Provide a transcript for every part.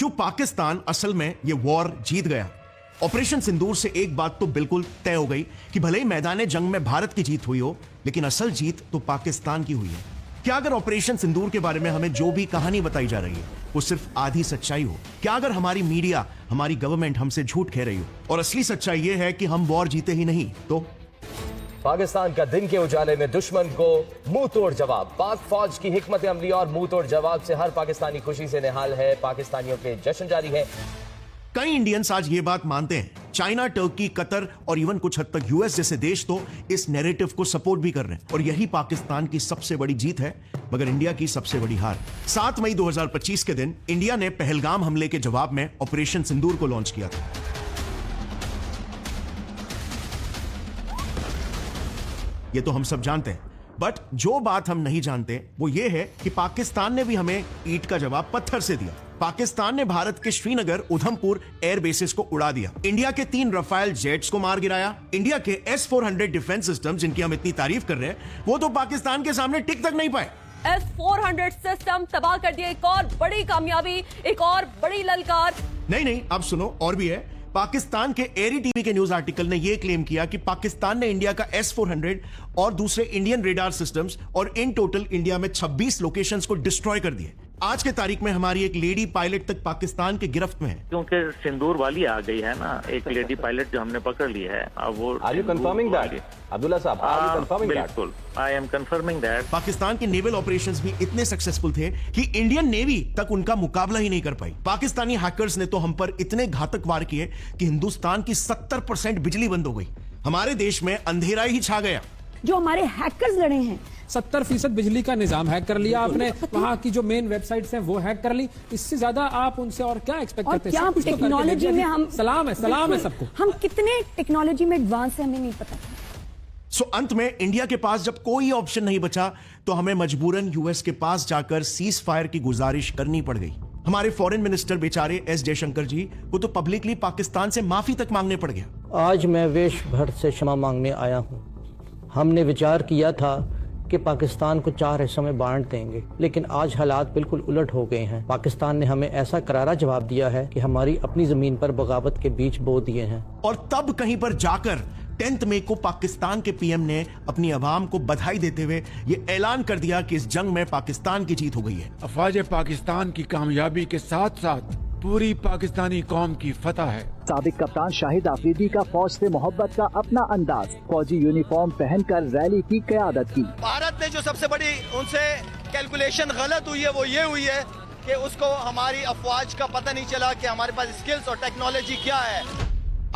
क्यों पाकिस्तान असल में ये वॉर जीत गया? ऑपरेशन सिंदूर से एक बात तो बिल्कुल तय हो गई कि भले ही मैदान जंग में भारत की जीत हुई हो, लेकिन असल जीत तो पाकिस्तान की हुई है। क्या अगर ऑपरेशन सिंदूर के बारे में हमें जो भी कहानी बताई जा रही है वो सिर्फ आधी सच्चाई हो? क्या अगर हमारी मीडिया, हमारी गवर्नमेंट हमसे झूठ कह रही हो और असली सच्चाई ये है कि हम वॉर जीते ही नहीं? तो पाकिस्तान का दिन के उजाले में दुश्मन को मुंह तोड़ जवाब। पाक फौज की हिकमत अमली और मुंह तोड़ जवाब से हर पाकिस्तानी खुशी से निहाल है। पाकिस्तानियों के जश्न जारी है। कई इंडियंस आज ये बात मानते हैं। चाइना, टर्की, कतर और इवन कुछ हद तक यूएस जैसे देश तो इस नैरेटिव को सपोर्ट भी कर रहे हैं और यही पाकिस्तान की सबसे बड़ी जीत है, मगर इंडिया की सबसे बड़ी हार। 7 मई 2025 के दिन इंडिया ने पहलगाम हमले के जवाब में ऑपरेशन सिंदूर को लॉन्च किया था। ये तो हम सब जानते हैं, बट जो बात हम नहीं जानते वो ये है कि पाकिस्तान ने भी हमें ईंट का जवाब पत्थर से दिया। पाकिस्तान ने भारत के श्रीनगर, उधमपुर एयर बेसिस को उड़ा दिया। इंडिया के 3 रफाल जेट्स को मार गिराया। इंडिया के S-400 डिफेंस सिस्टम, जिनकी हम इतनी तारीफ कर रहे हैं, वो तो पाकिस्तान के सामने टिक तक नहीं पाए। S-400 सिस्टम तबाह कर दिया। एक और बड़ी कामयाबी, एक और बड़ी ललकार। नहीं, अब सुनो, और भी है। पाकिस्तान के एरी टीवी के न्यूज आर्टिकल ने यह क्लेम किया कि पाकिस्तान ने इंडिया का S-400 और दूसरे इंडियन रेडार सिस्टम्स और इन टोटल इंडिया में 26 लोकेशंस को डिस्ट्रॉय कर दिए। आज के तारीख में हमारी एक लेडी पायलट तक पाकिस्तान के गिरफ्त में है। क्योंकि सिंदूर वाली आ गई है ना, एक लेडी पायलट जो हमने पकड़ ली है। अब वो are you confirming that Abdullah साहब? Are you confirming that? बिल्कुल, I am confirming that. Pakistan के नेवल ऑपरेशंस भी इतने सक्सेसफुल थे कि इंडियन नेवी तक उनका मुकाबला ही नहीं कर पाई। पाकिस्तानी हैकर्स ने तो हम पर इतने घातक वार किए कि हिंदुस्तान की 70% बिजली बंद हो गई। हमारे देश में अंधेरा ही छा गया। जो हमारे हैकर्स लड़े हैं, 70% बिजली का निजाम हैक कर लिया आपने। वहाँ की जो मेन वेबसाइट्स हैं वो हैक कर ली। इससे ज्यादा आप उनसे और क्या एक्सपेक्ट करते हैं? क्या टेक्नोलॉजी में हम सलाम है सबको। हम कितने टेक्नोलॉजी में एडवांस है, हमें नहीं पता। सो अंत में इंडिया के पास जब कोई ऑप्शन नहीं बचा तो हमें मजबूरन यूएस के पास जाकर सीज फायर की गुजारिश करनी पड़ गई। हमारे फॉरेन मिनिस्टर बेचारे एस जयशंकर जी को तो पब्लिकली पाकिस्तान से माफी तक मांगने पड़ गया। आज मैं देश भर से क्षमा मांगने आया हूँ। हमने विचार किया था कि पाकिस्तान को 4 हिस्सों में बांट देंगे, लेकिन आज हालात बिल्कुल उलट हो गए हैं। पाकिस्तान ने हमें ऐसा करारा जवाब दिया है कि हमारी अपनी जमीन पर बगावत के बीज बो दिए हैं। और तब कहीं पर जाकर 10 मई को पाकिस्तान के पीएम ने अपनी अवाम को बधाई देते हुए ये ऐलान कर दिया कि इस जंग में पाकिस्तान की जीत हो गई है। अफवाज पाकिस्तान की कामयाबी के साथ साथ पूरी पाकिस्तानी कौम की फतह है। साबिक कप्तान शाहिद आफरीदी का फौज से मोहब्बत का अपना अंदाज, फौजी यूनिफॉर्म पहनकर रैली की क़यादत की। भारत ने जो सबसे बड़ी उनसे कैलकुलेशन गलत हुई है वो ये हुई है कि उसको हमारी अफवाज का पता नहीं चला कि हमारे पास स्किल्स और टेक्नोलॉजी क्या है।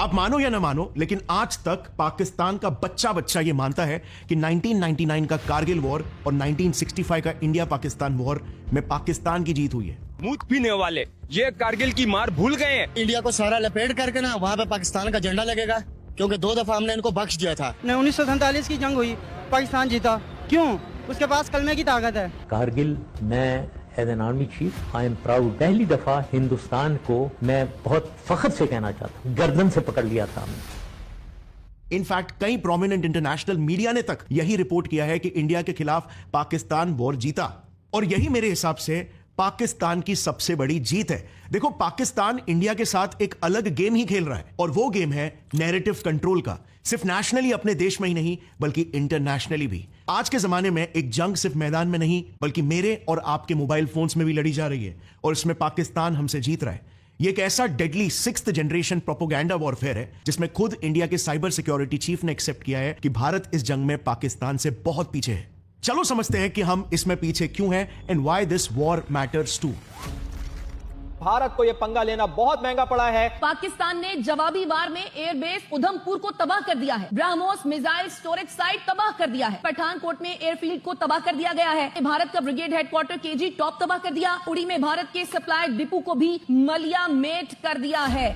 आप मानो या ना मानो, लेकिन आज तक पाकिस्तान का बच्चा ये मानता है कि 1999 का कारगिल वॉर और 1965 का इंडिया पाकिस्तान वॉर में पाकिस्तान की जीत हुई है। मूत पीने वाले ये कारगिल की मार भूल गए हैं। इंडिया को सारा लपेट करके ना वहाँ पे पाकिस्तान का झंडा लगेगा, क्योंकि 2 दफा हमने इनको बख्श दिया था। 1947 की जंग हुई, पाकिस्तान जीता। क्यों? उसके पास कलमे की ताकत है। कारगिल मैं as an army chief I am proud. पहली दफा हिंदुस्तान को मैं बहुत फख्र से कहना चाहता हूँ, गर्दन से पकड़ लिया था हमने। इनफैक्ट कई प्रोमिनेंट इंटरनेशनल मीडिया ने तक यही रिपोर्ट किया है कि इंडिया के खिलाफ पाकिस्तान वॉर जीता, और यही मेरे हिसाब से पाकिस्तान की सबसे बड़ी जीत है। देखो, पाकिस्तान इंडिया के साथ एक अलग गेम ही खेल रहा है, और वो गेम है नैरेटिव कंट्रोल का। सिर्फ नेशनली अपने देश में ही नहीं, बल्कि इंटरनेशनली भी। आज के जमाने में एक जंग सिर्फ मैदान में नहीं, बल्कि मेरे और आपके मोबाइल फोन्स में भी लड़ी जा रही है, और इसमें पाकिस्तान हमसे जीत रहा है। ये एक ऐसा deadly 6th generation propaganda warfare है जिसमें खुद इंडिया के साइबर सिक्योरिटी चीफ ने एक्सेप्ट किया है कि भारत इस जंग में पाकिस्तान से बहुत पीछे है। चलो समझते हैं कि हम इसमें पीछे क्यों हैं and why this war matters to. Bharat को यह पंगा लेना बहुत महंगा पड़ा है। पाकिस्तान ने जवाबी वार में एयरबेस उधमपुर को तबाह कर दिया है। ब्रह्मोस मिसाइल स्टोरेज साइट तबाह कर दिया है। पठानकोट में एयरफील्ड को तबाह कर दिया गया है। भारत का ब्रिगेड हेडक्वार्टर KG टॉप तबाह कर दिया। उड़ी में भारत के सप्लाई डिपो को भी मलिया मेट कर दिया है।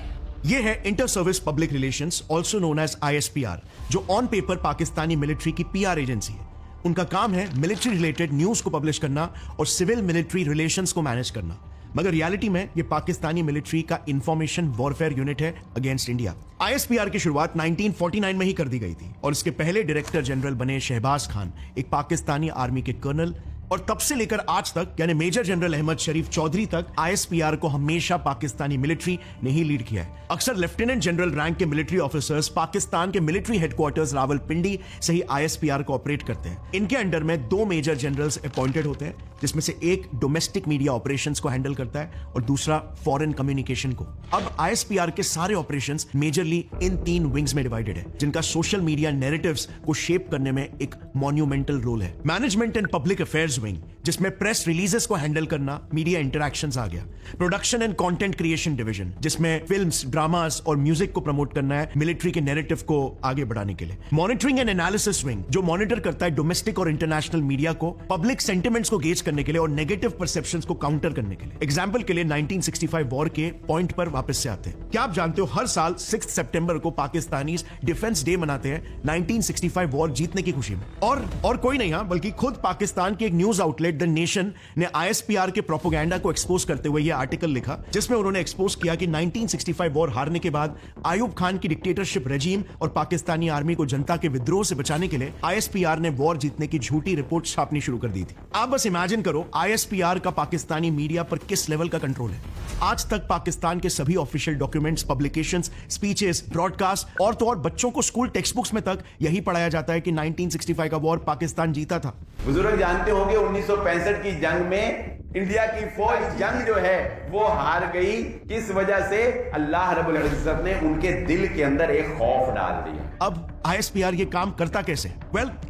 ये है inter service public relations, also known as ISPR, जो ऑन पेपर पाकिस्तानी मिलिट्री की PR एजेंसी है। उनका काम है मिलिट्री रिलेटेड न्यूज को पब्लिश करना और सिविल मिलिट्री रिलेशंस को मैनेज करना, मगर रियलिटी में ये पाकिस्तानी मिलिट्री का इंफॉर्मेशन वॉरफेयर यूनिट है अगेंस्ट इंडिया। ISPR की शुरुआत 1949 में ही कर दी गई थी, और इसके पहले डायरेक्टर जनरल बने शहबाज खान, एक पाकिस्तानी आर्मी के कर्नल और तब से लेकर आज तक यानी मेजर जनरल अहमद शरीफ चौधरी तक आईएसपीआर को हमेशा पाकिस्तानी मिलिट्री ने ही लीड किया है। अक्सर लेफ्टिनेंट जनरल रैंक के मिलिट्री ऑफिसर्स पाकिस्तान के मिलिट्री हेडक्वार्टर्स रावलपिंडी से ही आईएसपीआर को ऑपरेट करते हैं। इनके अंडर में 2 मेजर जनरल्स अपॉइंटेड होते हैं, जिसमें से एक डोमेस्टिक मीडिया ऑपरेशंस को हैंडल करता है और दूसरा फॉरेन कम्युनिकेशन को। अब आईएसपीआर के सारे ऑपरेशंस मेजरली इन 3 विंग्स में डिवाइडेड है, जिनका सोशल मीडिया नैरेटिव्स को शेप करने में एक मॉन्यूमेंटल रोल है। Management and public affairs wing, जिसमें प्रेस रिलीजेस को हैंडल करना, मीडिया इंटरैक्शंस आ गया। Production and content creation division, जिसमें फिल्म्स, ड्रामास और म्यूजिक को प्रमोट करना है मिलिट्री के नैरेटिव को आगे बढ़ाने के लिए। मॉनिटरिंग एंड एनालिसिस विंग, जो मॉनिटर करता है डोमेस्टिक और इंटरनेशनल मीडिया को पब्लिक सेंटिमेंट्स को गेज करने के लिए और नेगेटिव परसेप्शंस को काउंटर करने के लिए। एग्जांपल के लिए 1965 वॉर के पॉइंट पर वापस से आते हैं। क्या आप जानते हो हर साल 6 सितंबर को पाकिस्तानी डिफेंस डे मनाते हैं 1965 वॉर जीतने की खुशी में। और कोई नहीं, बल्कि खुद पाकिस्तान के एक न्यूज आउटलेट द नेशन ने आईएसपीआर के प्रोपेगेंडा को एक्सपोज करते हुए यह आर्टिकल लिखा, जिसमें उन्होंने एक्सपोज किया कि 1965 वॉर हारने के बाद आयूब खान की डिक्टेटरशिप रेजीम और पाकिस्तानी आर्मी को जनता के विद्रोह से बचाने के लिए आईएसपीआर ने वॉर जीतने की झूठी रिपोर्ट छापनी शुरू कर दी थी। आप बस इमेजिन करो आईएसपीआर का पाकिस्तानी मीडिया पर किस लेवल का कंट्रोल है। आज तक पाकिस्तान के सभी official documents, publications, speeches, broadcast और तो और बच्चों को स्कूल टेक्स्ट बुक्स में तक यही पढ़ाया जाता है कि 1965 का वॉर पाकिस्तान जीता था। बुजुर्ग जानते होंगे 1965 की जंग में इंडिया की फौज जंग जो है वो हार गई। किस वजह से? अल्लाह रब्बुल इज्जत ने उनके दिल के अंदर एक खौफ डाल दिया। अब आईएसपीआर ये काम करता कैसे?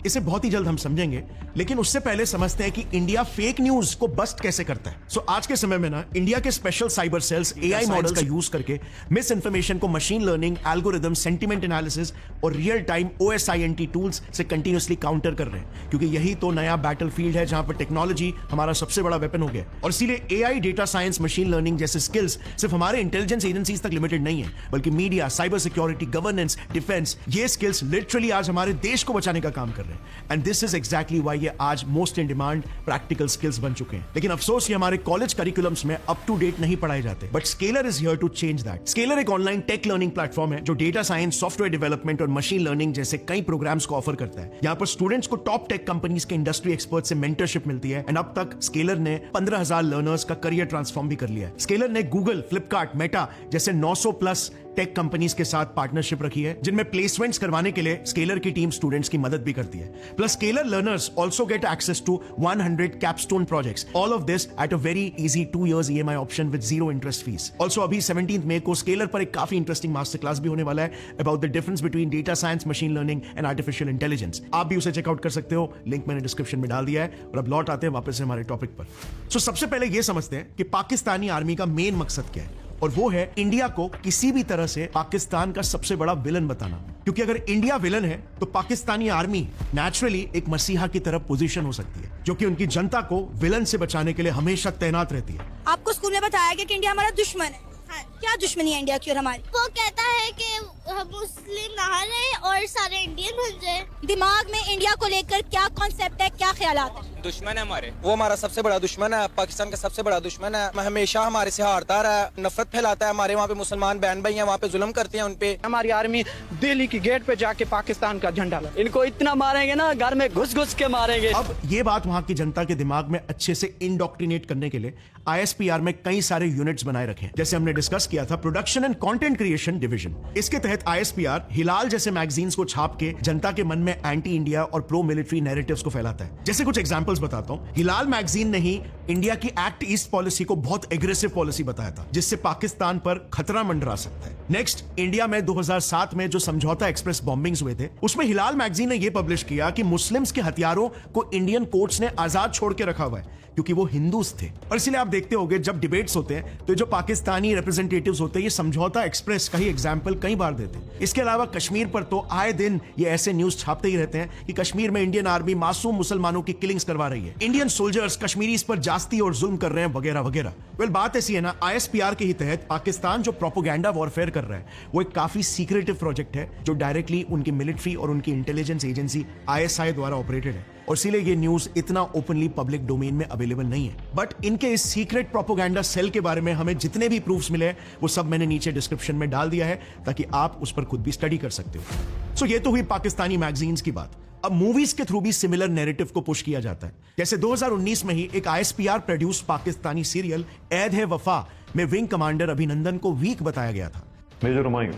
इसे बहुत ही जल्द हम समझेंगे, लेकिन उससे पहले समझते हैं कि इंडिया फेक न्यूज को बस्ट कैसे करता है। आज के समय में इंडिया के special cyber cells AI models का यूज करके मिस इंफॉर्मेशन को machine learning, algorithm, sentiment analysis और रियल टाइम OSINT टूल्स से कंटिन्यूअसली काउंटर कर रहे हैं, क्योंकि यही तो नया बैटलफील्ड है जहां पर टेक्नोलॉजी हमारा सबसे बड़ा वेपन हो गया। और इसीलिए AI, data science, machine learning जैसे स्किल्स सिर्फ हमारे इंटेलिजेंस एजेंसीज तक लिमिटेड नहीं है, बल्कि media, cyber security, governance, defence, ये स्किल्स लिटरली आज हमारे देश को बचाने का काम कर रहे हैं। And this is exactly why ये आज most in demand practical skills बन चुके हैं। लेकिन अफसोस ये हमारे कॉलेज करिकुलम्स में अप टू डेट नहीं पढ़ाए जाते। But Scaler is here to change that. Scaler एक ऑनलाइन टेक लर्निंग प्लेटफॉर्म है जो डेटा साइंस, सॉफ्टवेयर डेवलपमेंट और मशीन लर्निंग जैसे कई प्रोग्राम्स को ऑफर करता है। यहाँ पर स्टूडेंट्स को टॉप टेक कंपनीज के इंडस्ट्री एक्सपर्ट से मेंटरशिप मिलती है। एंड अब तक स्केलर ने 15,000 लर्नर्स का करियर ट्रांसफॉर्म भी कर लिया है। स्केलर ने गूगल, फ्लिपकार्ट, मेटा जैसे 900 प्लस टेक कंपनीज के साथ पार्टनरशिप रखी है, जिनमें प्लेसमेंट्स करवाने के लिए स्केलर की टीम स्टूडेंट्स की मदद भी करती है। Plus Scaler learners also get access to 100 capstone projects, all of this at a very easy 2 years EMI option with 0 interest fees. Also अभी 17 मई को स्केलर पर एक काफी इंटरेस्टिंग मास्टर क्लास भी होने वाला है about the difference between data science, machine learning and artificial intelligence. आप भी उसे चेकआउट कर सकते हो, लिंक मैंने डिस्क्रिप्शन में डाल दिया है। और अब लौट आते हैं वापस से हमारे टॉपिक पर। सबसे पहले यह समझते हैं कि पाकिस्तानी आर्मी का मेन मकसद क्या है, और वो है इंडिया को किसी भी तरह से पाकिस्तान का सबसे बड़ा विलन बताना। क्योंकि अगर इंडिया विलन है तो पाकिस्तानी आर्मी नेचुरली एक मसीहा की तरफ पोजीशन हो सकती है, जो कि उनकी जनता को विलन से बचाने के लिए हमेशा तैनात रहती है। आपको स्कूल में बताया गया कि इंडिया हमारा दुश्मन है। हाँ, क्या दुश्मनी है इंडिया की और हमारी? वो कहता है कि हम मुस्लिम ना रहे और सारे इंडियन बन जाए। दिमाग में इंडिया को लेकर क्या कॉन्सेप्ट है, क्या ख्यालात है? दुश्मन है हमारे, वो हमारा सबसे बड़ा दुश्मन है, पाकिस्तान का सबसे बड़ा दुश्मन है। हमेशा हमारे से हारता रहा है, नफरत फैलाता है। हमारे वहाँ पे मुसलमान बहन भाई हैं, वहाँ पे जुल्म करते हैं उन पे। हमारी आर्मी दिल्ली की गेट पे जाके पाकिस्तान का झंडा लगा, इनको इतना मारेंगे ना, घर में घुस घुस के मारेंगे। अब ये बात वहां की जनता के दिमाग में अच्छे से इंडोक्ट्रिनेट करने के लिए आईएसपीआर में कई सारे यूनिट्स बनाए रखे हैं। जैसे हमने डिस्कस किया था production and content creation division. इसके तहत आईएसपीआर हिलाल जैसे मैगजीन्स को छाप के जनता के मन में एंटी इंडिया और प्रो मिलिट्री नैरेटिव्स को फैलाता है। जैसे कुछ एग्जांपल्स बताता हूं। हिलाल मैगजीन ने ही इंडिया की एक्ट ईस्ट पॉलिसी को बहुत एग्रेसिव पॉलिसी बताया था, जिससे पाकिस्तान पर खतरा मंडरा सकता है। नेक्स्ट, इंडिया में 2007 में जो समझौता एक्सप्रेस बॉम्बिंग्स हुए थे, उसमें हिलाल मैगजीन ने यह पब्लिश किया कि मुस्लिम्स के हथियारों को इंडियन कोर्ट्स ने आजाद छोड़ के रखा हुआ है, क्योंकि वो हिंदूस थे। और इसलिए आप देखते होंगे जब डिबेट्स होते हैं तो जो पाकिस्तानी रिप्रेजेंटेटिव्स होते हैं ये समझौता एक्सप्रेस का ही एग्जाम्पल कई बार देते हैं। इसके अलावा कश्मीर पर तो आए दिन ये ऐसे न्यूज छापते ही रहते हैं कि कश्मीर में इंडियन आर्मी मासूम मुसलमानों की किलिंग्स करवा रही है, इंडियन सोल्जर्स कश्मीरीज पर जास्ती और जुल्म कर रहे हैं, वगैरह वगैरह। बात ऐसी है ना, आईएसपीआर के ही तहत पाकिस्तान जो प्रोपेगेंडा वॉरफेयर कर रहा है वो एक काफी सीक्रेटिव प्रोजेक्ट है, जो डायरेक्टली उनकी मिलिट्री और उनकी इंटेलिजेंस एजेंसी ISI द्वारा ऑपरेटेड है। और इसीलिए ये न्यूज इतना ओपनली पब्लिक डोमेन में अवेलेबल नहीं है। बट इनके इस सीक्रेट प्रोपेगेंडा सेल के बारे में हमें जितने भी प्रूफ्स मिले वो सब मैंने नीचे डिस्क्रिप्शन में डाल दिया है, ताकि आप उस पर खुद भी स्टडी कर सकते हो। ये तो हुई पाकिस्तानी मैगजीन्स की बात। अब मूवीज के थ्रू भी सिमिलर नैरेटिव को पुश किया जाता है। जैसे 2019 में ही एक ISPR प्रोड्यूस्ड पाकिस्तानी सीरियल ऐद है वफा में विंग कमांडर अभिनंदन को वीक बताया गया था। मेजर हुमायूं,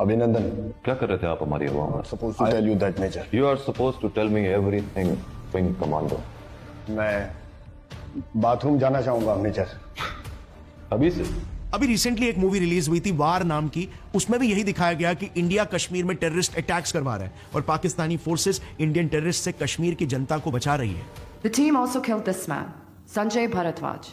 अभिनंदन, क्या कर रहे थे आप हमारी हवा में? supposed to tell you that, Major. You are supposed to tell me everything, wing commander. मैं बाथरूम जाना चाहूंगा मेजर। अभी से? अभी रिसेंटली एक मूवी रिलीज हुई थी वार नाम की, उसमें भी यही दिखाया गया कि इंडिया कश्मीर में टेररिस्ट अटैक्स करवा रहा है और पाकिस्तानी फोर्सेस इंडियन टेररिस्ट से कश्मीर की जनता को बचा रही है। The team also killed this man, Sanjay Bharadwaj,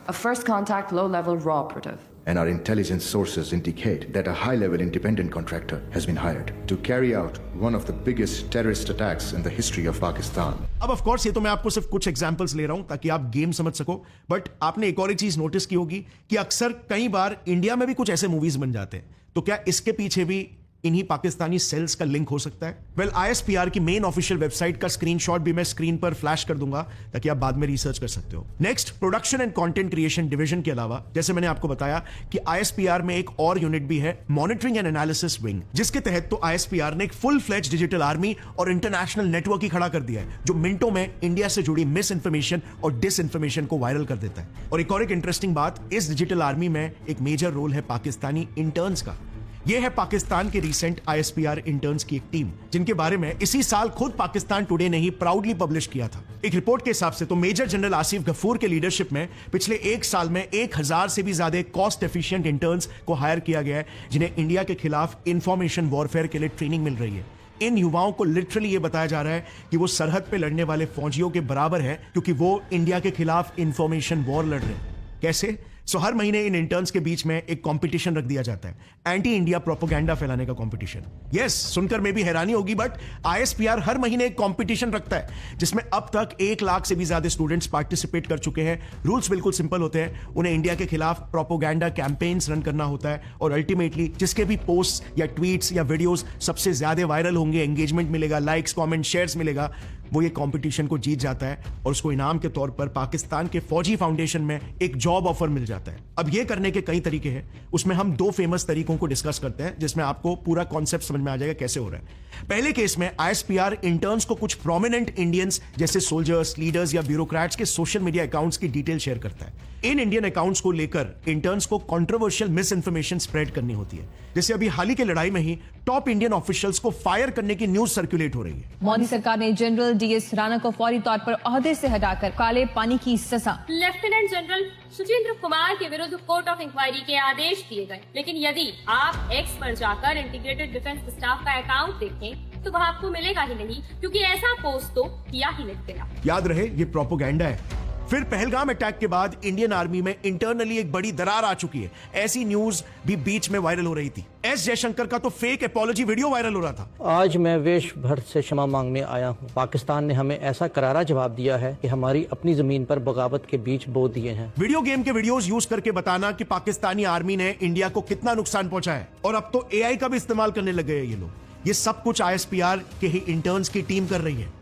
a first contact low-level raw operative. And our intelligence sources indicate that a high-level independent contractor has been hired to carry out one of the biggest terrorist attacks in the history of Pakistan. अब of course ये तो मैं आपको सिर्फ कुछ examples ले रहा हूं ताकि आप गेम समझ सको, बट आपने एक और एक चीज नोटिस की होगी कि अक्सर कई बार इंडिया में भी कुछ ऐसे मूवीज बन जाते हैं, तो क्या इसके पीछे भी इन्हीं पाकिस्तानी सेल्स का लिंक हो सकता है? वेल, ISPR की मेन ऑफिशियल वेबसाइट का स्क्रीनशॉट भी मैं स्क्रीन पर फ्लैश कर दूंगा ताकि आप बाद में रिसर्च कर सकते हो। Next, production and content creation division के अलावा जैसे मैंने आपको बताया कि ISPR में एक और यूनिट भी है, मॉनिटरिंग एंड एनालिसिस विंग, जिसके तहत तो ISPR ने एक फुल फ्लेज डिजिटल आर्मी और इंटरनेशनल नेटवर्क ही खड़ा कर दिया है जो मिनटों में इंडिया से जुड़ी मिस इंफॉर्मेशन और डिस इंफॉर्मेशन को वायरल कर देता है। और एक और एक इंटरेस्टिंग बात, इस डिजिटल आर्मी में एक मेजर रोल है पाकिस्तानी इंटर्न्स का। यह है पाकिस्तान के रिसेंट ISPR इंटर्न्स की एक टीम, जिनके बारे में इसी साल खुद पाकिस्तान टुडे ने ही प्राउडली पब्लिश किया था। एक रिपोर्ट के हिसाब से तो मेजर जनरल आसिफ गफूर के लीडरशिप में पिछले एक साल में 1000 से भी ज्यादा कॉस्ट एफिशिएंट इंटर्न्स को हायर किया गया है, जिन्हें इंडिया के खिलाफ इंफॉर्मेशन वॉरफेयर के लिए ट्रेनिंग मिल रही है। इन युवाओं को लिटरली ये बताया जा रहा है कि वो सरहद पे लड़ने वाले फौजियों के बराबर है, क्योंकि वो इंडिया के खिलाफ इंफॉर्मेशन वॉर लड़ रहे हैं। कैसे? हर महीने इन इंटर्न्स के बीच में एक कंपटीशन रख दिया जाता है, एंटी इंडिया प्रोपेगेंडा फैलाने का कंपटीशन। यस, सुनकर में भी हैरानी होगी, बट ISPR हर महीने एक कंपटीशन रखता है जिसमें अब तक 1 लाख से भी ज्यादा स्टूडेंट्स पार्टिसिपेट कर चुके हैं। रूल्स बिल्कुल सिंपल होते हैं, उन्हें इंडिया के खिलाफ प्रोपेगेंडा कैंपेन्स रन करना होता है और अल्टीमेटली जिसके भी पोस्ट या ट्वीट्स या वीडियोस सबसे ज्यादा वायरल होंगे, एंगेजमेंट मिलेगा, लाइक्स, कॉमेंट, शेयर्स मिलेगा, वो ये कंपटीशन को जीत जाता है और उसको इनाम के तौर पर पाकिस्तान के फौजी फाउंडेशन में एक जॉब ऑफर मिल जाता है। अब ये करने के कई तरीके हैं, उसमें हम 2 फेमस तरीकों को डिस्कस करते हैं जिसमें आपको पूरा कॉन्सेप्ट समझ में आ जाएगा कैसे हो रहा है। पहले केस में ISPR इंटर्न्स को कुछ प्रोमिनेंट इंडियंस जैसे सोल्जर्स, लीडर्स या ब्यूरोक्रेट्स के सोशल मीडिया अकाउंट्स की डिटेल शेयर करता है। इन इंडियन अकाउंट्स को लेकर इंटर्न्स को कंट्रोवर्शियल मिस इंफॉर्मेशन स्प्रेड करनी होती है। जैसे अभी हाल ही की लड़ाई में ही टॉप इंडियन ऑफिशियल्स को फायर करने की न्यूज सर्कुलेट हो रही है। मोदी सरकार ने जनरल DS राणा को फौरी तौर पर ओहदे से हटाकर काले पानी की सजा। लेफ्टिनेंट जनरल सुचिंद्र कुमार के विरुद्ध कोर्ट ऑफ इंक्वायरी के आदेश दिए गए, लेकिन यदि आप X पर जाकर इंटीग्रेटेड डिफेंस स्टाफ का अकाउंट देखें तो वह आपको मिलेगा ही नहीं, क्योंकि ऐसा पोस्ट तो किया ही नहीं गया। याद रहे, ये प्रोपेगेंडा है। फिर पहलगाम अटैक के बाद इंडियन आर्मी में इंटरनली एक बड़ी दरार आ चुकी है। ऐसी न्यूज भी बीच में वायरल हो रही थी। S जयशंकर का तो फेक अपॉलॉजी वीडियो वायरल हो रहा था। आज मैं वेश भर से क्षमा मांगने आया हूँ। पाकिस्तान ने हमें ऐसा करारा जवाब दिया है कि हमारी अपनी जमीन पर बगावत के बीज बो दिए हैं। वीडियो गेम के वीडियोस यूज करके बताना कि पाकिस्तानी आर्मी ने इंडिया को कितना नुकसान पहुंचा है, और अब तो AI का भी इस्तेमाल करने लग गए ये लोग। ये सब कुछ ISPR के ही इंटर्न्स की टीम कर रही है।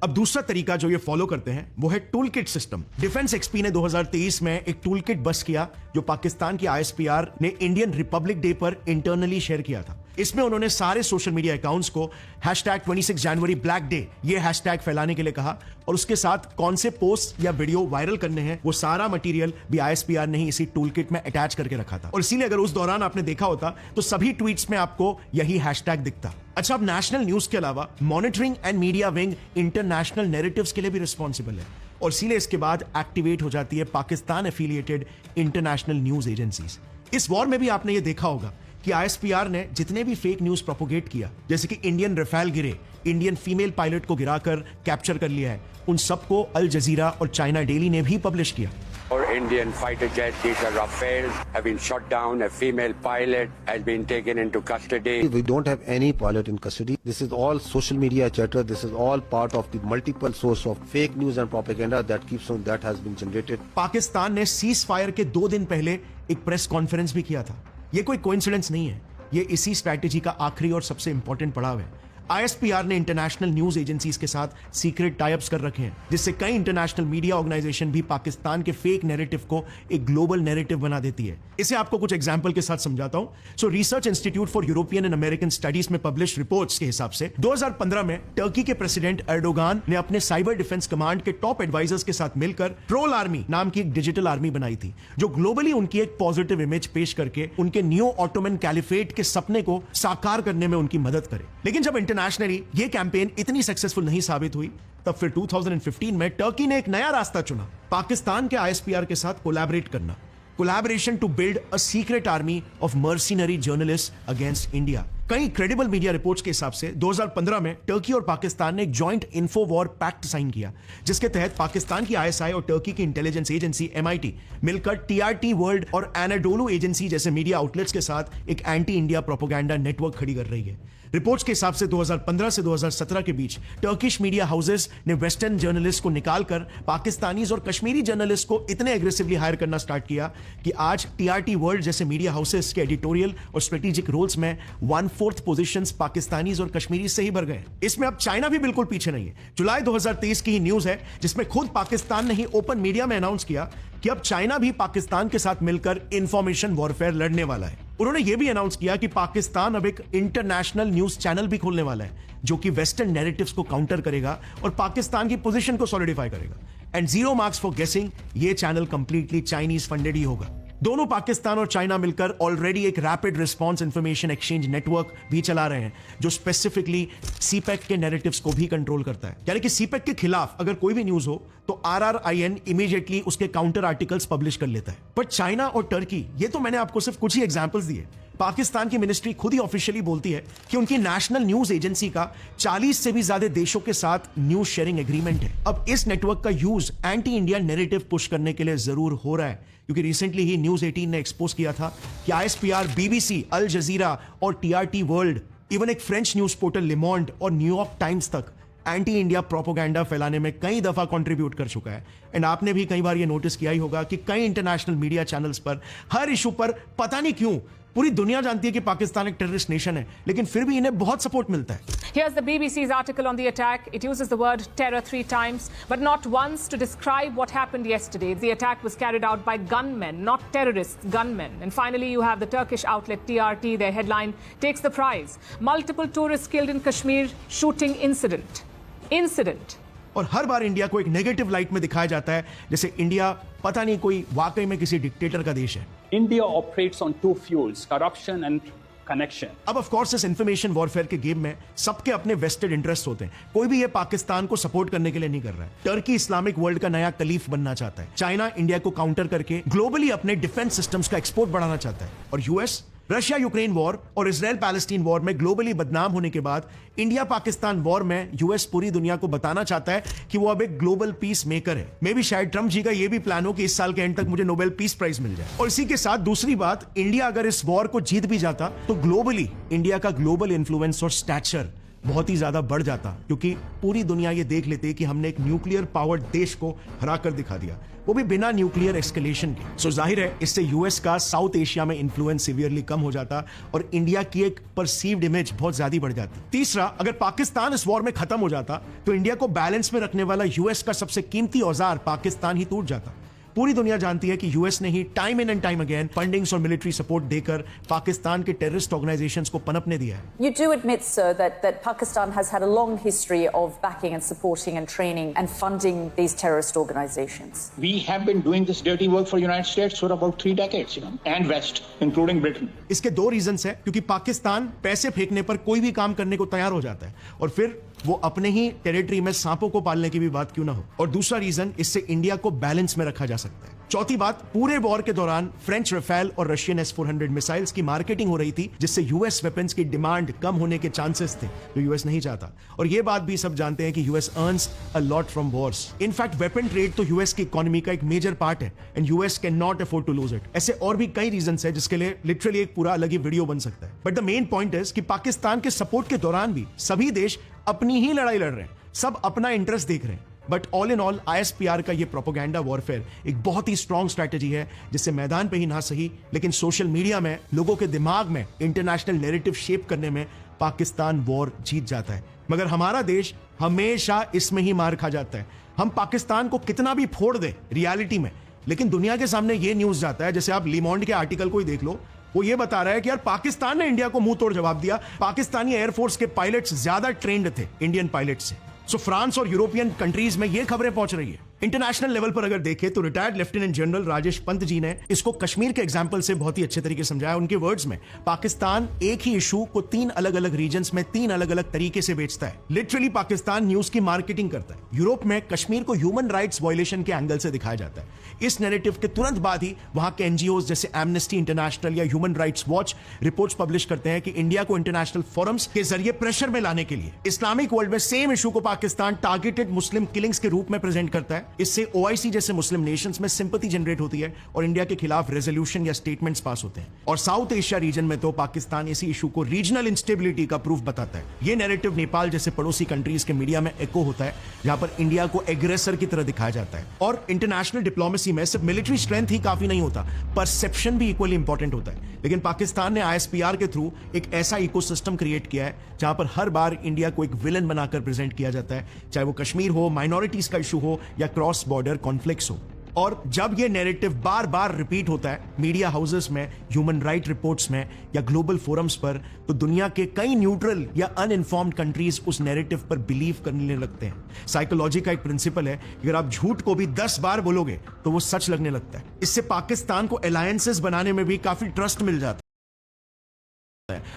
अब दूसरा तरीका जो ये फॉलो करते हैं वो है tool kit system. Defence XP ने 2023 में एक टूल किट बस किया जो पाकिस्तान की ISPR ने इंडियन रिपब्लिक डे पर इंटरनली शेयर किया था। इसमें उन्होंने सारे सोशल मीडिया अकाउंट्स को #26 जनवरी ब्लैक डे ये हैशटैग फैलाने के लिए कहा, और उसके साथ कौन से पोस्ट या वीडियो वायरल करने हैं वो सारा मटेरियल भी ISPR ने ही इसी टूल किट में अटैच करके रखा था। और इसीलिए अगर उस दौरान आपने देखा होता तो सभी ट्वीट्स में आपको यही हैशटैग दिखता। अच्छा, अब नेशनल न्यूज के अलावा monitoring and media wing international narratives के लिए भी रिस्पॉन्सिबल है, और इसीलिए इसके बाद एक्टिवेट हो जाती है Pakistan affiliated international news agencies. इस वॉर में भी आपने ये देखा होगा कि ISPR ने जितने भी फेक न्यूज प्रोपोगेट किया, जैसे कि इंडियन रफेल गिरे, इंडियन फीमेल पायलट को गिराकर कैप्चर कर लिया है, उन सबको अल जजीरा और चाइना डेली ने भी पब्लिश किया। Our Indian fighter jet, these are Rafales, have been shot down. A female pilot has been taken into custody. We don't have any pilot in custody. This is all social media chatter. This is all part of the multiple source of fake news and propaganda that has been generated. Pakistan ने cease fire के 2 दिन पहले एक press conference भी किया था। ये कोई कोइंसिडेंस नहीं है, ये इसी स्ट्रैटेजी का आखिरी और सबसे इंपॉर्टेंट पड़ाव है। ISPR ने इंटरनेशनल न्यूज एजेंसीज के साथ सीक्रेट टाइप्स कर रखे हैं, जिससे कई इंटरनेशनल मीडिया ऑर्गेनाइजेशन भी पाकिस्तान के फेक नैरेटिव को एक ग्लोबल नैरेटिव बना देती है। इसे आपको कुछ एग्जांपल के साथ समझाता हूं। सो research institute for European and American studies में पब्लिश रिपोर्ट्स के हिसाब से 2015 में टर्की के प्रेसिडेंट एर्डोगान ने अपने साइबर डिफेंस कमांड के टॉप एडवाइजर्स के साथ मिलकर ट्रोल आर्मी नाम की एक डिजिटल आर्मी बनाई थी, जो ग्लोबली उनकी एक पॉजिटिव इमेज पेश करके उनके न्यू ऑटोमन कैलिफेट के सपने को साकार करने में उनकी मदद करे। लेकिन जब इंटरनेशनली ये कैंपेन इतनी सक्सेसफुल नहीं साबित हुई, तब फिर 2015 में टर्की ने एक नया रास्ता चुना, पाकिस्तान के ISPR के साथ कोलैबोरेट करना। Collaboration to build a secret army of mercenary journalist against India. कई क्रेडिबल मीडिया रिपोर्ट्स के हिसाब से 2015 में टर्की और पाकिस्तान ने एक joint info war pact sign किया, जिसके तहत पाकिस्तान की ISI और टर्की की इंटेलिजेंस एजेंसी MIT मिलकर TRT वर्ल्ड और एनाडोलू एजेंसी जैसे मीडिया आउटलेट्स के साथ एक एंटी इंडिया प्रोपेगेंडा नेटवर्क खड़ी कर रही है। रिपोर्ट्स के हिसाब से 2015 से 2017 के बीच टर्किश मीडिया हाउसेस ने वेस्टर्न जर्नलिस्ट को निकालकर पाकिस्तानीज और कश्मीरी जर्नलिस्ट को इतने एग्रेसिवली हायर करना स्टार्ट किया कि आज TRT वर्ल्ड जैसे मीडिया हाउसेस के एडिटोरियल और स्ट्रेटेजिक रोल्स में 1/4 पोजीशंस पाकिस्तानीज और कश्मीरी से ही भर गए। इसमें अब चाइना भी बिल्कुल पीछे नहीं है। जुलाई 2023 की ही न्यूज है, जिसमें खुद पाकिस्तान ने ही ओपन मीडिया में अनाउंस किया कि अब चाइना भी पाकिस्तान के साथ मिलकर इंफॉर्मेशन वॉरफेयर लड़ने वाला है। उन्होंने यह भी अनाउंस किया कि पाकिस्तान अब एक इंटरनेशनल न्यूज चैनल भी खोलने वाला है, जो कि वेस्टर्न नैरेटिव्स को काउंटर करेगा और पाकिस्तान की पोजीशन को सॉलिडिफाई करेगा। एंड 0 मार्क्स फॉर गेसिंग, ये चैनल कंप्लीटली चाइनीज फंडेड ही होगा। दोनों पाकिस्तान और चाइना मिलकर ऑलरेडी एक rapid response information exchange network भी चला रहे हैं, जो स्पेसिफिकली सीपेक के नैरेटिव्स को भी कंट्रोल करता है। यानी कि सीपेक के खिलाफ अगर कोई भी न्यूज हो तो RRIN इमीडिएटली उसके काउंटर आर्टिकल्स पब्लिश कर लेता है। बट चाइना और टर्की, ये तो मैंने आपको सिर्फ कुछ ही एग्जांपल्स दिए। पाकिस्तान की मिनिस्ट्री खुद ही ऑफिशियली बोलती है कि उनकी नेशनल न्यूज एजेंसी का 40 से भी ज्यादा देशों के साथ न्यूज शेयरिंग एग्रीमेंट है। अब इस नेटवर्क का use anti India narrative push करने के लिए जरूर हो रहा है, क्योंकि रिसेंटली ही न्यूज 18 ने एक्सपोज किया था कि ISPR, BBC, अल जजीरा और TRT वर्ल्ड, इवन एक फ्रेंच न्यूज पोर्टल ले मोंड और न्यूयॉर्क टाइम्स तक एंटी इंडिया प्रोपेगेंडा फैलाने में कई दफा कंट्रीब्यूट कर चुका है। एंड आपने भी कई बार ये नोटिस किया ही होगा कि कई इंटरनेशनल मीडिया चैनल्स पर हर इशू पर पता नहीं क्यों पूरी दुनिया जानती है कि पाकिस्तान एक टेररिस्ट नेशन है, लेकिन फिर भी इन्हें बहुत सपोर्ट मिलता है। Here's the BBC's article on the attack. It uses the word terror 3 times, but not once to describe what happened yesterday. The attack was carried out by gunmen, not terrorists, gunmen. And finally, you have the Turkish outlet TRT. Their headline takes the prize. Multiple tourists killed in Kashmir, shooting incident. और हर बार India को एक negative light में दिखाया जाता है, जैसे India पता नहीं कोई वाकई में किसी डिक्टेटर का देश है। India operates on 2 fuels, corruption and connection. अब ऑफ कोर्स इस इंफॉर्मेशन वॉरफेयर के गेम में सबके अपने वेस्टेड इंटरेस्ट होते हैं। कोई भी ये पाकिस्तान को सपोर्ट करने के लिए नहीं कर रहा है। टर्की इस्लामिक वर्ल्ड का नया कलीफ बनना चाहता है। चाइना इंडिया को काउंटर करके ग्लोबली अपने डिफेंस सिस्टम्स का एक्सपोर्ट बढ़ाना चाहता है। और यूएस रशिया यूक्रेन वॉर और इजराइल पैलेस्टीन वॉर में ग्लोबली बदनाम होने के बाद इंडिया पाकिस्तान वॉर में यूएस पूरी दुनिया को बताना चाहता है कि वो अब एक ग्लोबल पीस मेकर है। मे भी शायद ट्रम्प जी का ये भी प्लान हो कि इस साल के एंड तक मुझे नोबेल पीस प्राइज मिल जाए। और इसी के साथ दूसरी बात, इंडिया अगर इस वॉर को जीत भी जाता तो ग्लोबली इंडिया का ग्लोबल इन्फ्लुएंस और स्टैचर बहुत ही ज्यादा बढ़ जाता, क्योंकि पूरी दुनिया ये देख लेते कि हमने एक न्यूक्लियर पावर्ड देश को हरा कर दिखा दिया, वो भी बिना न्यूक्लियर एस्केलेशन के। सो जाहिर है इससे यूएस का साउथ एशिया में इन्फ्लुएंस सीवियरली कम हो जाता और इंडिया की एक परसीव्ड इमेज बहुत ज्यादा बढ़ जाती। तीसरा, अगर पाकिस्तान इस वॉर में खत्म हो जाता तो इंडिया को बैलेंस में रखने वाला यूएस का सबसे कीमती औजार पाकिस्तान ही टूट जाता। पूरी दुनिया जानती है कि यूएस ने ही time in and time again fundings और मिलिट्री सपोर्ट देकर पाकिस्तान के टेररिस्ट ऑर्गेनाइजेशंस को पनपने दिया है। You do admit, sir, that Pakistan has had a long history of backing and supporting and training and funding these terrorist organizations. We have been doing this dirty work for United States for about 3 decades, and West, including Britain. इसके 2 reasons है, क्योंकि पाकिस्तान पैसे फेंकने पर कोई भी काम करने को तैयार हो जाता है, और फिर वो अपने ही टेरिटरी में सांपों को पालने की भी बात क्यों ना हो। और दूसरा रीजन, इससे इंडिया को बैलेंस में रखा जा सकता है। चौथी बात, पूरे वॉर के दौरान फ्रेंच रफेल और रशियन S-400 मिसाइल्स की मार्केटिंग हो रही थी, जिससे यूएस वेपन्स की डिमांड कम होने के चांसेस थे, जो यूएस नहीं चाहता। और ये बात भी सब जानते हैं कि US earns a lot from wars. In fact weapon trade तो यूएस की इकोनॉमी का एक मेजर पार्ट है, and US can not afford to lose it. ऐसे और भी कई रीजंस है जिसके लिए लिटरली एक पूरा अलग ही वीडियो बन सकता है। But the main point is कि पाकिस्तान के सपोर्ट के दौरान भी सभी देश अपनी ही लड़ाई लड़ रहे हैं, सब अपना इंटरेस्ट देख रहे हैं। But all in all ISPR का ये प्रोपोगेंडा वॉरफेयर एक बहुत ही स्ट्रॉन्ग स्ट्रैटेजी है, जिससे मैदान पे ही ना सही लेकिन सोशल मीडिया में लोगों के दिमाग में इंटरनेशनल नैरेटिव शेप करने में पाकिस्तान वॉर जीत जाता है। मगर हमारा देश हमेशा इसमें ही मार खा जाता है। हम पाकिस्तान को कितना भी फोड़ दे रियलिटी में, लेकिन दुनिया के सामने ये न्यूज जाता है, जैसे आप लीमॉन्ड के आर्टिकल को ही देख लो, वो ये बता रहा है कि यार पाकिस्तान ने इंडिया को मुंह तोड़ जवाब दिया, पाकिस्तानी एयरफोर्स के पायलट्स ज्यादा ट्रेंड थे इंडियन पायलट से। सो फ्रांस और यूरोपियन कंट्रीज में ये खबरें पहुंच रही है। इंटरनेशनल लेवल पर अगर देखें तो retired lieutenant general Rajesh Pant ji ने इसको कश्मीर के एग्जांपल से बहुत ही अच्छे तरीके से समझाया। उनके वर्ड्स में पाकिस्तान एक ही इशू को 3 अलग अलग रीजन्स में 3 अलग अलग तरीके से बेचता है। लिटरली पाकिस्तान न्यूज की मार्केटिंग करता है। यूरोप में कश्मीर को ह्यूमन राइट्स वायलेशन के एंगल से दिखाया जाता है। इस नैरेटिव के तुरंत बाद ही वहां के एनजीओज जैसे एमनेस्टी इंटरनेशनल या human rights watch reports publish करते हैं कि इंडिया को इंटरनेशनल फोरम्स के जरिए प्रेशर में लाने के लिए इस्लामिक वर्ल्ड में सेम इशू को पाकिस्तान टारगेटेड मुस्लिम किलिंग्स के रूप में प्रेजेंट करता है। इससे OIC जैसे मुस्लिम नेशंस में सिंपैथी जनरेट होती है और इंडिया के खिलाफ रेजोल्यूशन या स्टेटमेंट्स पास होते हैं। और साउथ एशिया रीजन में तो पाकिस्तान इसी इशू को रीजनल इंस्टेबिलिटी का प्रूफ बताता है। यह नैरेटिव नेपाल जैसे पड़ोसी कंट्रीज के मीडिया में एको होता है, जहां पर इंडिया को एग्रेसर की तरह दिखाया जाता है। और इंटरनेशनल डिप्लोमेसी में सिर्फ मिलिट्री स्ट्रेंथ ही काफी नहीं होता, परसेप्शन भी इक्वली इंपॉर्टेंट होता है। लेकिन पाकिस्तान ने ISPR के थ्रू एक ऐसा इकोसिस्टम क्रिएट किया है जहां पर हर बार इंडिया को एक विलन बनाकर प्रेजेंट किया जाता है, चाहे वो कश्मीर हो, माइनॉरिटीज का इशू हो या क्रॉस बॉर्डर कॉन्फ्लिक्ट्स हो। और जब ये नैरेटिव बार बार रिपीट होता है मीडिया हाउसेस में, ह्यूमन राइट रिपोर्ट्स में या ग्लोबल फोरम्स पर, तो दुनिया के कई न्यूट्रल या अनइन्फॉर्म्ड कंट्रीज उस नैरेटिव पर बिलीव करने लगते हैं। साइकोलॉजी का एक प्रिंसिपल है, अगर आप झूठ को भी 10 बार बोलोगे तो वो सच लगने लगता है। इससे पाकिस्तान को अलायंसेस बनाने में भी काफी ट्रस्ट मिल जाता है।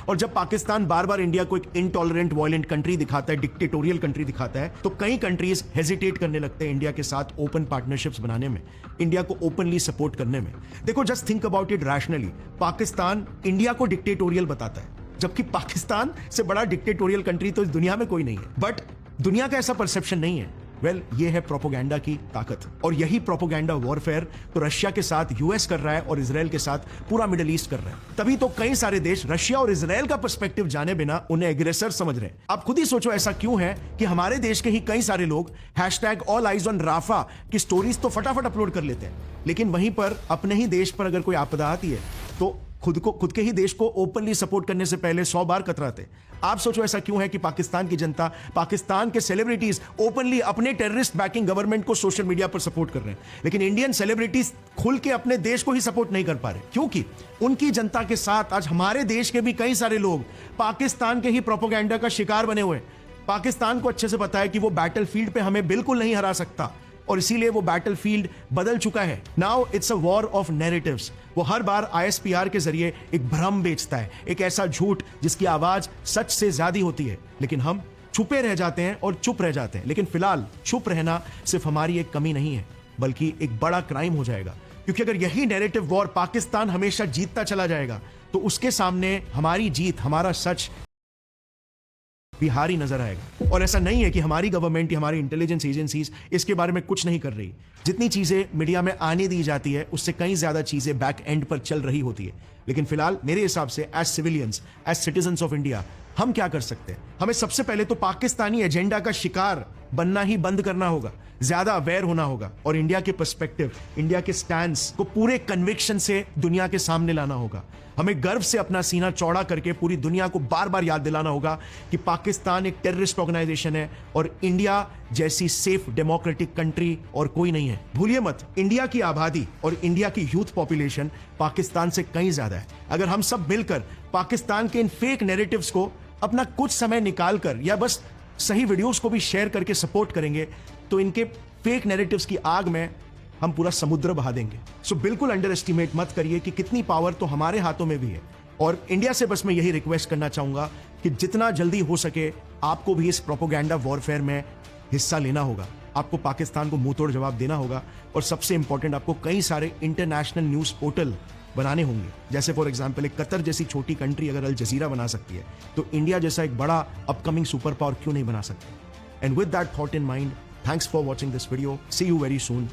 और जब पाकिस्तान बार बार इंडिया को एक इनटॉलरेंट वायलेंट कंट्री दिखाता है, डिक्टेटोरियल कंट्री दिखाता है, तो कई कंट्रीज हेजिटेट करने लगते हैं इंडिया के साथ ओपन पार्टनरशिप्स बनाने में, इंडिया को ओपनली सपोर्ट करने में। देखो, just think about it rationally, Pakistan India को डिक्टेटोरियल बताता है, जबकि पाकिस्तान से बड़ा डिक्टेटोरियल कंट्री तो इस दुनिया में कोई नहीं है। बट दुनिया का ऐसा परसेप्शन नहीं है। ये है प्रोपोगेंडा की ताकत। और यही प्रोपोगेंडा वॉरफेयर तो रशिया के साथ US कर रहा है और इजराइल के साथ पूरा मिडिल ईस्ट कर रहा है। तभी तो कई सारे देश रशिया और इजराइल का पर्सपेक्टिव जाने बिना उन्हें एग्रेसर समझ रहे हैं। आप खुद ही सोचो ऐसा क्यों है कि हमारे देश के ही कई सारे लोग #AllEyesOnRafah की स्टोरीज तो फटाफट अपलोड कर लेते हैं, लेकिन वहीं पर अपने ही देश पर अगर कोई आपदा आती है तो खुद के ही देश को ओपनली सपोर्ट करने से पहले 100 बार कतराते। आप सोचो ऐसा क्यों है कि पाकिस्तान की जनता, पाकिस्तान के सेलिब्रिटीज ओपनली अपने टेररिस्ट बैकिंग गवर्नमेंट को सोशल मीडिया पर सपोर्ट कर रहे हैं, लेकिन इंडियन सेलिब्रिटीज खुल के अपने देश को ही सपोर्ट नहीं कर पा रहे, क्योंकि उनकी जनता के साथ आज हमारे देश के भी कई सारे लोग पाकिस्तान के ही प्रोपोगेंडा का शिकार बने हुए। पाकिस्तान को अच्छे से पता है कि वो बैटलफील्ड पे हमें बिल्कुल नहीं हरा सकता, और इसीलिए वो बैटलफील्ड बदल चुका है। Now it's a war of narratives. वो हर बार ISPR के जरिए एक भ्रम बेचता है, एक ऐसा झूठ जिसकी आवाज सच से ज्यादा होती है, लेकिन हम छुपे रह जाते हैं और चुप रह जाते हैं। लेकिन फिलहाल चुप रहना सिर्फ हमारी एक कमी नहीं है, बल्कि एक बड़ा क्राइम हो जाएगा, क्योंकि अगर यही नैरेटिव वॉर पाकिस्तान हमेशा जीतता चला जाएगा तो उसके सामने हमारी जीत, हमारा सच बिहारी नजर आएगा। और ऐसा नहीं है कि हमारी गवर्नमेंट या हमारी इंटेलिजेंस एजेंसीज इसके बारे में कुछ नहीं कर रही। जितनी चीजें मीडिया में आने दी जाती है उससे कई ज्यादा चीजें बैक एंड पर चल रही होती है। लेकिन फिलहाल मेरे हिसाब से as civilians, as citizens of India, हम क्या कर सकते हैं? हमें सबसे पहले तो पाकिस्तानी एजेंडा का शिकार बनना ही बंद करना होगा, ज्यादा अवेयर होना होगा, और इंडिया के पर्सपेक्टिव, इंडिया के स्टैंड्स को पूरे कन्विक्शन से दुनिया के सामने लाना होगा। हमें गर्व से अपना सीना चौड़ा करके पूरी दुनिया को बार बार याद दिलाना होगा कि पाकिस्तान एक टेररिस्ट ऑर्गेनाइजेशन है और इंडिया जैसी सेफ डेमोक्रेटिक कंट्री और कोई नहीं है। भूलिए मत, इंडिया की आबादी और इंडिया की यूथ पॉपुलेशन पाकिस्तान से कहीं ज्यादा है। अगर हम सब मिलकर पाकिस्तान के इन फेक नैरेटिव्स को अपना कुछ समय निकालकर या बस सही वीडियोस को भी शेयर करके सपोर्ट करेंगे तो इनके फेक नैरेटिव्स की आग में हम पूरा समुद्र बहा देंगे। सो बिल्कुल अंडर एस्टिमेट मत करिए कि कितनी पावर तो हमारे हाथों में भी है। और इंडिया से बस मैं यही रिक्वेस्ट करना चाहूंगा कि जितना जल्दी हो सके आपको भी इस प्रोपोगेंडा वॉरफेयर में हिस्सा लेना होगा। आपको पाकिस्तान को मुंह तोड़ जवाब देना होगा, और सबसे इंपॉर्टेंट आपको कई सारे इंटरनेशनल न्यूज पोर्टल बनाने होंगे। जैसे फॉर एग्जांपल एक कतर जैसी छोटी कंट्री अगर अल जजीरा बना सकती है, तो इंडिया जैसा एक बड़ा अपकमिंग सुपर पावर क्यों नहीं बना सकती? And with that thought in mind, thanks for watching this video. See you very soon.